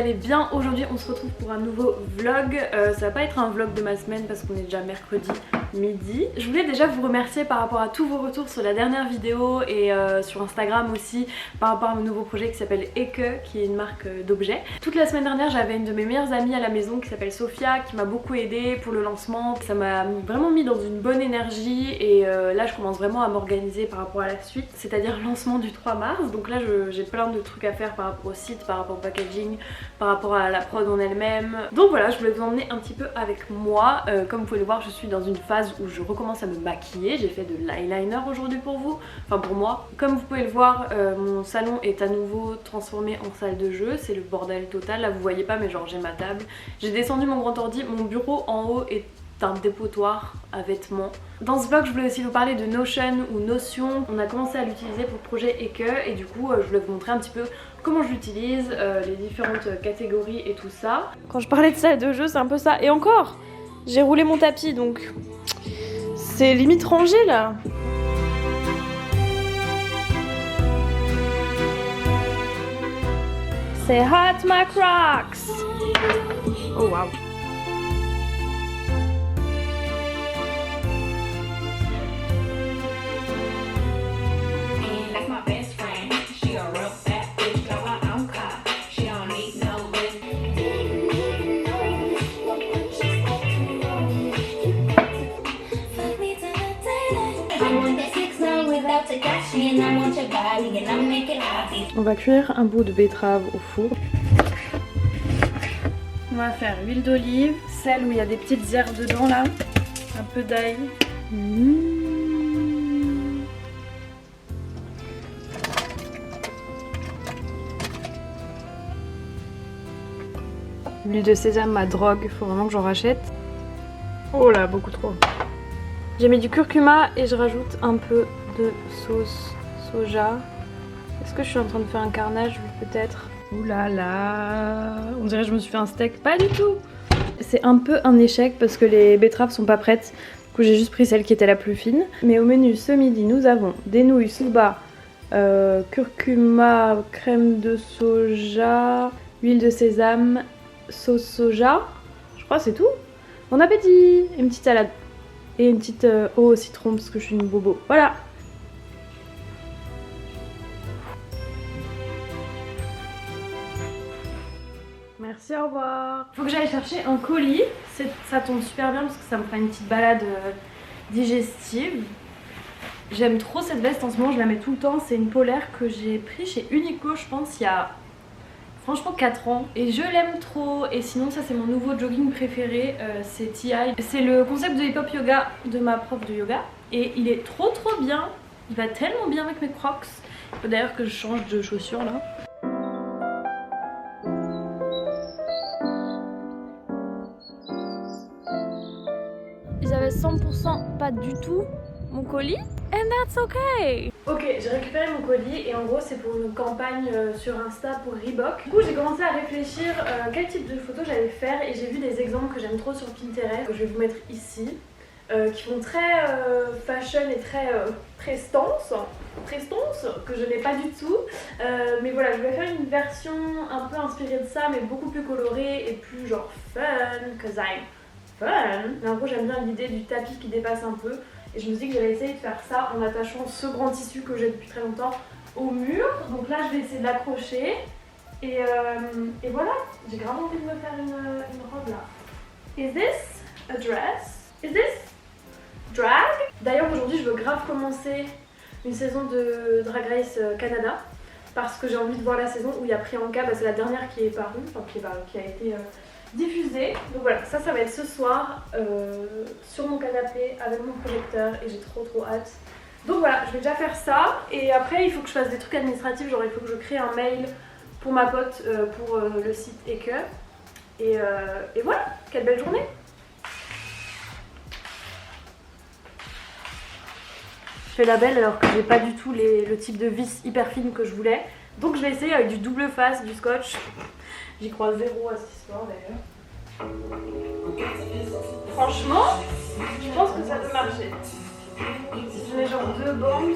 allez bien. Aujourd'hui on se retrouve pour un nouveau vlog. Ça va pas être un vlog de ma semaine parce qu'on est déjà mercredi midi. Je voulais déjà vous remercier par rapport à tous vos retours sur la dernière vidéo et sur Instagram aussi par rapport à mon nouveau projet qui s'appelle Eke, qui est une marque d'objets. Toute la semaine dernière j'avais une de mes meilleures amies à la maison qui s'appelle Sophia qui m'a beaucoup aidée pour le lancement. Ça m'a vraiment mis dans une bonne énergie et là je commence vraiment à m'organiser par rapport à la suite, c'est-à-dire lancement du 3 mars. Donc là j'ai plein de trucs à faire par rapport au site, par rapport au packaging, par rapport à la prod en elle-même. Donc voilà, je voulais vous emmener un petit peu avec moi. Comme vous pouvez le voir, je suis dans une phase où je recommence à me maquiller. J'ai fait de l'eyeliner aujourd'hui pour vous, enfin pour moi. Comme vous pouvez le voir, mon salon est à nouveau transformé en salle de jeu. C'est le bordel total, là vous voyez pas mais genre j'ai ma table. J'ai descendu mon grand ordi, mon bureau en haut est un dépotoir à vêtements. Dans ce vlog je voulais aussi vous parler de Notion ou Notion. On a commencé à l'utiliser pour le projet Eke et du coup je voulais vous montrer un petit peu comment je l'utilise, les différentes catégories et tout ça. Quand je parlais de salle de jeu c'est un peu ça. Et encore, j'ai roulé mon tapis donc c'est limite rangé là. C'est hot my Crocs. Oh wow. On va cuire un bout de betterave au four. On va faire huile d'olive, celle où il y a des petites herbes dedans là, un peu d'ail. L'huile de sésame, ma drogue, faut vraiment que j'en rachète. Oh là, beaucoup trop. J'ai mis du curcuma et je rajoute un peu de sauce soja. Est-ce que je suis en train de faire un carnage? Peut-être. Ouh là là, on dirait que je me suis fait un steak. Pas du tout. C'est un peu un échec parce que les betteraves sont pas prêtes. Du coup j'ai juste pris celle qui était la plus fine. Mais au menu ce midi nous avons des nouilles soba, curcuma, crème de soja, huile de sésame, sauce soja. Je crois que c'est tout. Bon appétit. Une petite salade. Et une petite eau au citron parce que je suis une bobo. Voilà. Merci, au revoir. Faut que j'aille chercher un colis. Ça tombe super bien parce que ça me fera une petite balade digestive. J'aime trop cette veste en ce moment, je la mets tout le temps. C'est une polaire que j'ai pris chez Uniqlo, je pense, il y a franchement 4 ans. Et je l'aime trop. Et sinon, ça c'est mon nouveau jogging préféré, c'est TI. C'est le concept de hip-hop yoga de ma prof de yoga. Et il est trop bien. Il va tellement bien avec mes Crocs. Il faut d'ailleurs que je change de chaussures là. J'avais 100% pas du tout mon colis. And that's okay. Ok, j'ai récupéré mon colis et en gros c'est pour une campagne sur Insta pour Reebok. Du coup j'ai commencé à réfléchir quel type de photos j'allais faire et j'ai vu des exemples que j'aime trop sur Pinterest, que je vais vous mettre ici, qui font très fashion et très prestance, que je n'ai pas du tout. Mais voilà, je vais faire une version un peu inspirée de ça mais beaucoup plus colorée et plus genre fun, cause I'm fun. Mais en gros j'aime bien l'idée du tapis qui dépasse un peu. Et je me suis dit que j'allais essayer de faire ça en attachant ce grand tissu que j'ai depuis très longtemps au mur. Donc là je vais essayer de l'accrocher. Et voilà, j'ai grave envie de me faire une robe là. Is this a dress? Is this drag? D'ailleurs aujourd'hui je veux grave commencer une saison de Drag Race Canada. Parce que j'ai envie de voir la saison où il y a Priyanka, c'est la dernière qui est parue, enfin qui a été diffusée. Donc voilà, ça va être ce soir sur mon canapé avec mon projecteur et j'ai trop hâte. Donc voilà, je vais déjà faire ça et après il faut que je fasse des trucs administratifs, genre il faut que je crée un mail pour ma pote pour le site Eke. Et voilà, quelle belle journée! Je fais la belle alors que j'ai pas du tout le type de vis hyper fine que je voulais. Donc je vais essayer avec du double face, du scotch. J'y crois zéro à cette histoire d'ailleurs. Franchement, je pense que ça peut marcher. Je mets genre 2 bombes.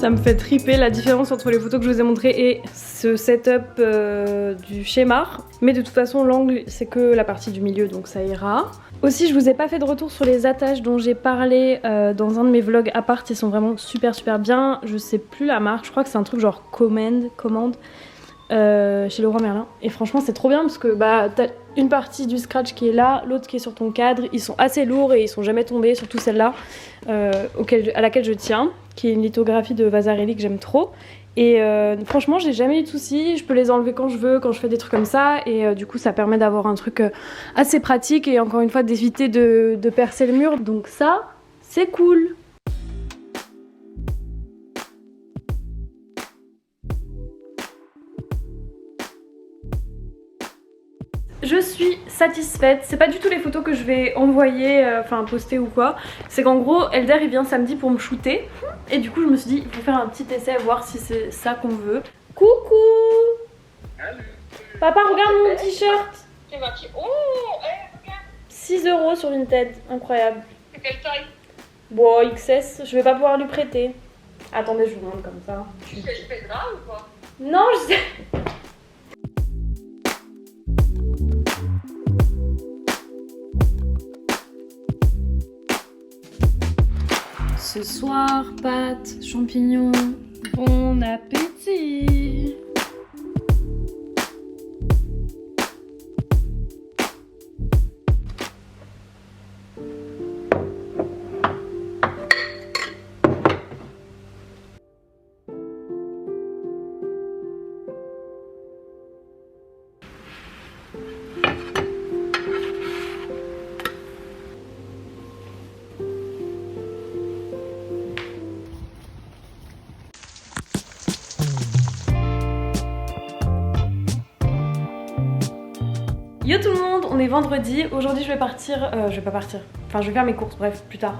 ça me fait triper la différence entre les photos que je vous ai montrées et ce setup du schéma. Mais de toute façon l'angle c'est que la partie du milieu donc ça ira. Aussi je vous ai pas fait de retour sur les attaches dont j'ai parlé dans un de mes vlogs à part, ils sont vraiment super bien. Je sais plus la marque, je crois que c'est un truc genre commande chez Leroy Merlin. Et franchement c'est trop bien parce que bah t'as une partie du scratch qui est là, l'autre qui est sur ton cadre. Ils sont assez lourds et ils sont jamais tombés, surtout celle-là à laquelle je tiens, qui est une lithographie de Vasarely que j'aime trop. Et franchement j'ai jamais eu de soucis, je peux les enlever quand je veux, quand je fais des trucs comme ça. Et du coup ça permet d'avoir un truc assez pratique et encore une fois d'éviter de percer le mur. Donc ça c'est cool. Je suis satisfaite, c'est pas du tout les photos que je vais envoyer, enfin poster ou quoi. C'est qu'en gros Elder il vient samedi pour me shooter. Et du coup je me suis dit il faut faire un petit essai, voir si c'est ça qu'on veut. Coucou. Salut. Papa regarde mon t-shirt. C'est marqué. Oh, regarde. 6 € sur Vinted, incroyable. C'est quelle taille? Bon XS, je vais pas pouvoir lui prêter. Attendez je vous montre comme ça. Tu fais grave ou quoi? Non je sais. Ce soir, pâtes, champignons, bon appétit! Yo tout le monde, on est vendredi, aujourd'hui je vais partir, je vais pas partir, enfin je vais faire mes courses, bref, plus tard.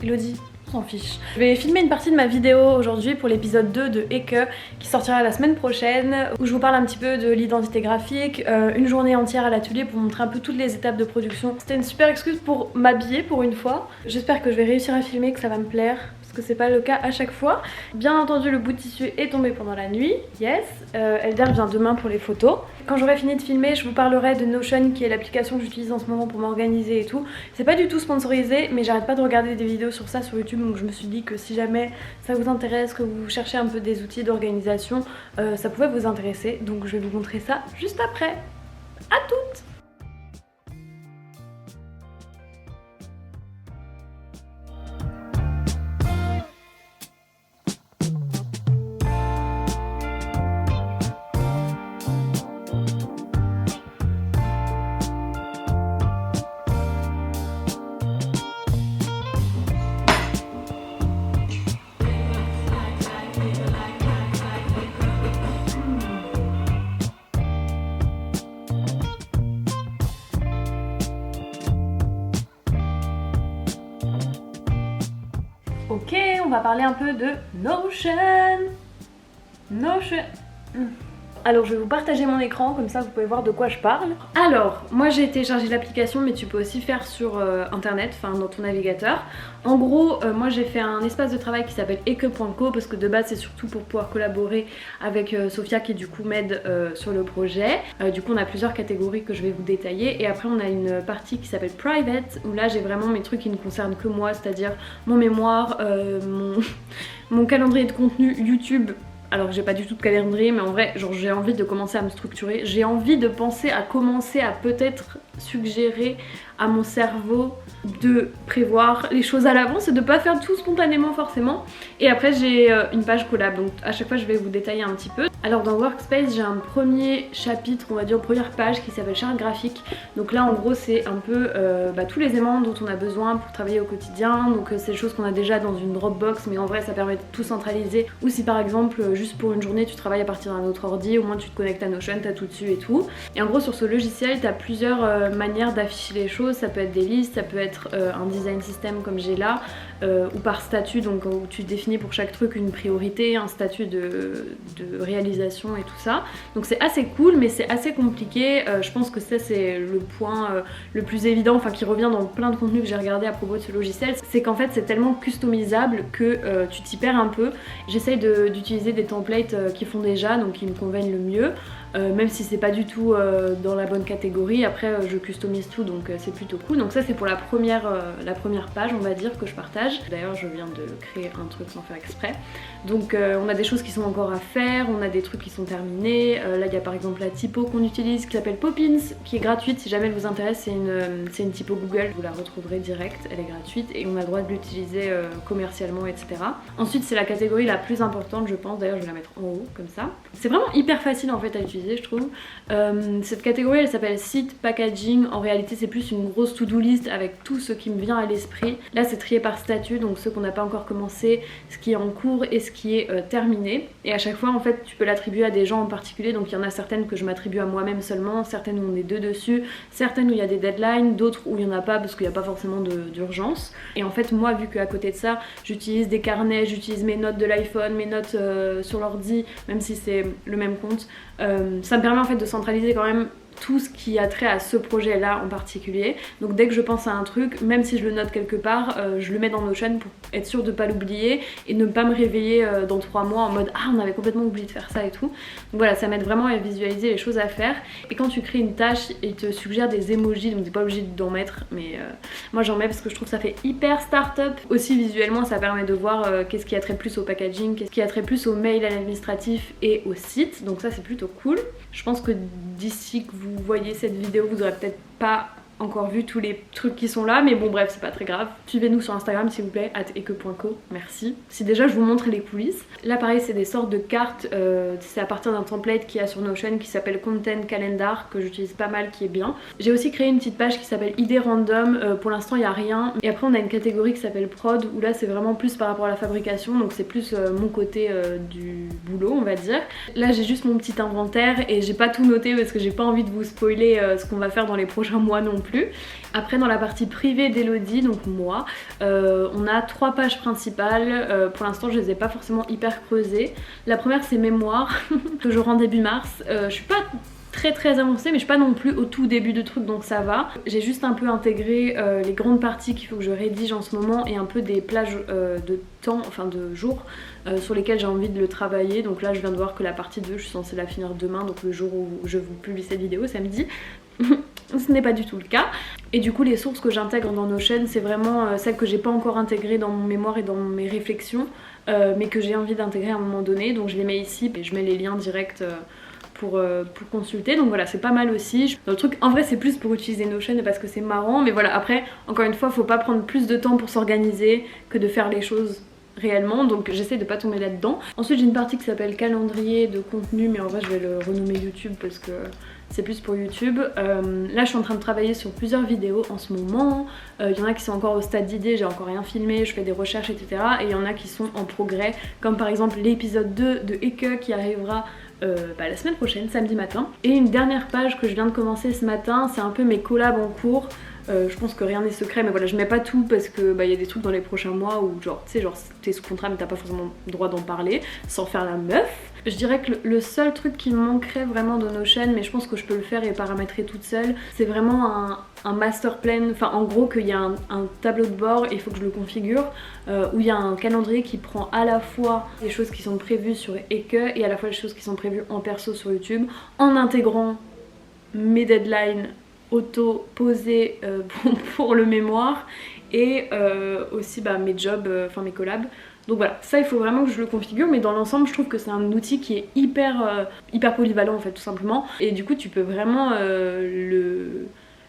Elodie, on s'en fiche. Je vais filmer une partie de ma vidéo aujourd'hui pour l'épisode 2 de Eke qui sortira la semaine prochaine, où je vous parle un petit peu de l'identité graphique, une journée entière à l'atelier pour montrer un peu toutes les étapes de production. C'était une super excuse pour m'habiller pour une fois. J'espère que je vais réussir à filmer, que ça va me plaire. Parce que c'est pas le cas à chaque fois. Bien entendu le bout de tissu est tombé pendant la nuit, yes. Elder vient demain pour les photos. Quand j'aurai fini de filmer je vous parlerai de Notion qui est l'application que j'utilise en ce moment pour m'organiser et tout. C'est pas du tout sponsorisé mais j'arrête pas de regarder des vidéos sur ça sur YouTube, donc je me suis dit que si jamais ça vous intéresse, que vous cherchez un peu des outils d'organisation, ça pouvait vous intéresser. Donc je vais vous montrer ça juste après. À toutes. Ok, on va parler un peu de Notion. Alors je vais vous partager mon écran, comme ça vous pouvez voir de quoi je parle. Alors, moi j'ai téléchargé l'application mais tu peux aussi faire sur internet, enfin dans ton navigateur. En gros, moi j'ai fait un espace de travail qui s'appelle eke.co parce que de base c'est surtout pour pouvoir collaborer avec Sophia qui du coup m'aide sur le projet. Du coup on a plusieurs catégories que je vais vous détailler et après on a une partie qui s'appelle private où là j'ai vraiment mes trucs qui ne concernent que moi, c'est-à-dire mon mémoire, mon calendrier de contenu YouTube. Alors que j'ai pas du tout de calendrier mais en vrai genre j'ai envie de commencer à me structurer, j'ai envie de penser à commencer à peut-être suggérer à mon cerveau de prévoir les choses à l'avance et de pas faire tout spontanément forcément. Et après j'ai une page collab, donc à chaque fois je vais vous détailler un petit peu. Alors dans Workspace j'ai un premier chapitre, on va dire première page qui s'appelle charte graphique. Donc là en gros c'est un peu tous les éléments dont on a besoin pour travailler au quotidien. Donc c'est des choses qu'on a déjà dans une Dropbox mais en vrai ça permet de tout centraliser. Ou si par exemple juste pour une journée tu travailles à partir d'un autre ordi, au moins tu te connectes à Notion, t'as tout dessus et tout. Et en gros sur ce logiciel t'as plusieurs manières d'afficher les choses. choses, ça peut être des listes, ça peut être un design system comme j'ai là, ou par statut, donc où tu définis pour chaque truc une priorité, un statut de réalisation et tout ça. Donc c'est assez cool, mais c'est assez compliqué. Je pense que ça c'est le point le plus évident, enfin qui revient dans plein de contenus que j'ai regardé à propos de ce logiciel, c'est qu'en fait c'est tellement customisable que tu t'y perds un peu. J'essaye d'utiliser des templates qui font déjà, donc qui me conviennent le mieux. Même si c'est pas du tout dans la bonne catégorie, après je customise tout, donc c'est plutôt cool. Donc ça c'est pour la première page, on va dire, que je partage. D'ailleurs je viens de créer un truc sans faire exprès. Donc on a des choses qui sont encore à faire, on a des trucs qui sont terminés. Là il y a par exemple la typo qu'on utilise qui s'appelle Poppins, qui est gratuite si jamais elle vous intéresse. C'est une typo Google, vous la retrouverez direct, elle est gratuite et on a le droit de l'utiliser commercialement, etc. Ensuite c'est la catégorie la plus importante je pense, d'ailleurs je vais la mettre en haut comme ça. C'est vraiment hyper facile en fait à utiliser je trouve. Cette catégorie elle s'appelle site packaging, en réalité c'est plus une grosse to-do list avec tout ce qui me vient à l'esprit. Là c'est trié par statut, donc ceux qu'on n'a pas encore commencé, ce qui est en cours et ce qui est terminé. Et à chaque fois en fait tu peux l'attribuer à des gens en particulier, donc il y en a certaines que je m'attribue à moi-même seulement, certaines où on est deux dessus, certaines où il y a des deadlines, d'autres où il n'y en a pas parce qu'il n'y a pas forcément d'urgence. Et en fait moi vu qu'à côté de ça j'utilise des carnets, j'utilise mes notes de l'iPhone, mes notes sur l'ordi, même si c'est le même compte, ça me permet en fait de centraliser quand même tout ce qui a trait à ce projet là en particulier. Donc dès que je pense à un truc, même si je le note quelque part, je le mets dans Notion pour être sûre de ne pas l'oublier et ne pas me réveiller dans 3 mois en mode ah on avait complètement oublié de faire ça et tout. Donc voilà, ça m'aide vraiment à visualiser les choses à faire. Et quand tu crées une tâche, il te suggère des emojis, donc t'es pas obligé d'en mettre, mais moi j'en mets parce que je trouve que ça fait hyper start-up. Aussi visuellement ça permet de voir qu'est-ce qui a trait plus au packaging, qu'est-ce qui a trait plus au mail à l'administratif et au site, donc ça c'est plutôt cool. Je pense que d'ici que vous voyez cette vidéo, vous aurez peut-être pas encore vu tous les trucs qui sont là, mais bon bref c'est pas très grave. Suivez-nous sur Instagram s'il vous plaît, @eke.co, merci. Si déjà je vous montre les coulisses. Là pareil c'est des sortes de cartes, c'est à partir d'un template qu'il y a sur Notion qui s'appelle Content Calendar, que j'utilise pas mal, qui est bien. J'ai aussi créé une petite page qui s'appelle idées random, pour l'instant il n'y a rien. Et après on a une catégorie qui s'appelle prod, où là c'est vraiment plus par rapport à la fabrication, donc c'est plus mon côté du boulot on va dire. Là j'ai juste mon petit inventaire et j'ai pas tout noté parce que j'ai pas envie de vous spoiler ce qu'on va faire dans les prochains mois non plus. Après dans la partie privée d'Elodie, donc moi, on a 3 pages principales. Pour l'instant je les ai pas forcément hyper creusées. La première c'est mémoire que je rends début mars. Je suis pas très avancée mais je suis pas non plus au tout début de truc, donc ça va. J'ai juste un peu intégré les grandes parties qu'il faut que je rédige en ce moment et un peu des plages de temps, enfin de jours sur lesquels j'ai envie de le travailler. Donc là je viens de voir que la partie 2 je suis censée la finir demain, donc le jour où je vous publie cette vidéo, samedi. Ce n'est pas du tout le cas. Et du coup les sources que j'intègre dans Notion c'est vraiment celles que j'ai pas encore intégrées dans mon mémoire et dans mes réflexions, mais que j'ai envie d'intégrer à un moment donné, donc je les mets ici et je mets les liens directs pour consulter. Donc voilà, c'est pas mal aussi. Le truc en vrai c'est plus pour utiliser Notion parce que c'est marrant, mais voilà, après encore une fois faut pas prendre plus de temps pour s'organiser que de faire les choses réellement, donc j'essaie de pas tomber là-dedans. Ensuite j'ai une partie qui s'appelle calendrier de contenu, mais en vrai je vais le renommer YouTube parce que c'est plus pour YouTube. Là je suis en train de travailler sur plusieurs vidéos en ce moment. Il y en a qui sont encore au stade d'idée, j'ai encore rien filmé, je fais des recherches etc. Et il y en a qui sont en progrès, comme par exemple l'épisode 2 de Eke qui arrivera la semaine prochaine, samedi matin. Et une dernière page que je viens de commencer ce matin, c'est un peu mes collabs en cours. Je pense que rien n'est secret, mais voilà, je mets pas tout parce que y a des trucs dans les prochains mois où genre tu sais, genre t'es sous contrat mais t'as pas forcément le droit d'en parler sans faire la meuf. Je dirais que le seul truc qui me manquerait vraiment de Notion, mais je pense que je peux le faire et paramétrer toute seule, c'est vraiment un master plan, enfin en gros qu'il y a un tableau de bord et il faut que je le configure, où il y a un calendrier qui prend à la fois les choses qui sont prévues sur Eke et à la fois les choses qui sont prévues en perso sur YouTube, en intégrant mes deadlines auto-posés pour le mémoire et aussi mes jobs, enfin mes collabs. Donc voilà, ça il faut vraiment que je le configure, mais dans l'ensemble je trouve que c'est un outil qui est hyper polyvalent en fait tout simplement. Et du coup tu peux vraiment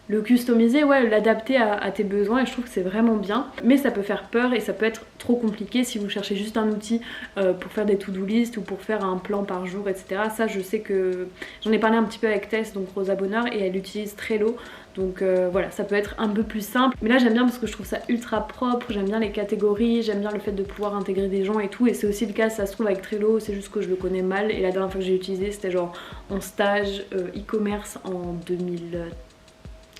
le customiser, ouais, l'adapter à tes besoins, et je trouve que c'est vraiment bien. Mais ça peut faire peur et ça peut être trop compliqué si vous cherchez juste un outil pour faire des to-do list ou pour faire un plan par jour, etc. Ça je sais que j'en ai parlé un petit peu avec Tess, donc Rosa Bonheur, et elle utilise Trello. Donc voilà, ça peut être un peu plus simple. Mais là j'aime bien parce que je trouve ça ultra propre, j'aime bien les catégories, j'aime bien le fait de pouvoir intégrer des gens et tout. Et c'est aussi le cas, ça se trouve, avec Trello, c'est juste que je le connais mal. Et la dernière fois que j'ai utilisé c'était genre en stage e-commerce en 2014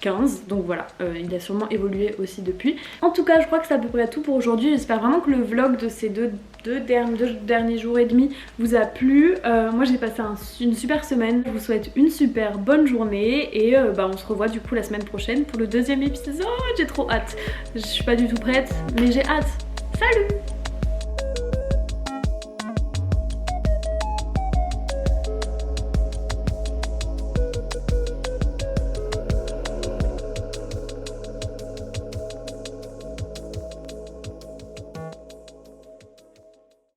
15, donc voilà, il a sûrement évolué aussi depuis. En tout cas je crois que c'est à peu près tout pour aujourd'hui. J'espère vraiment que le vlog de ces deux derniers jours et demi vous a plu. Moi j'ai passé une super semaine, je vous souhaite une super bonne journée et on se revoit du coup la semaine prochaine pour le deuxième épisode. Oh, j'ai trop hâte, je suis pas du tout prête mais j'ai hâte. Salut!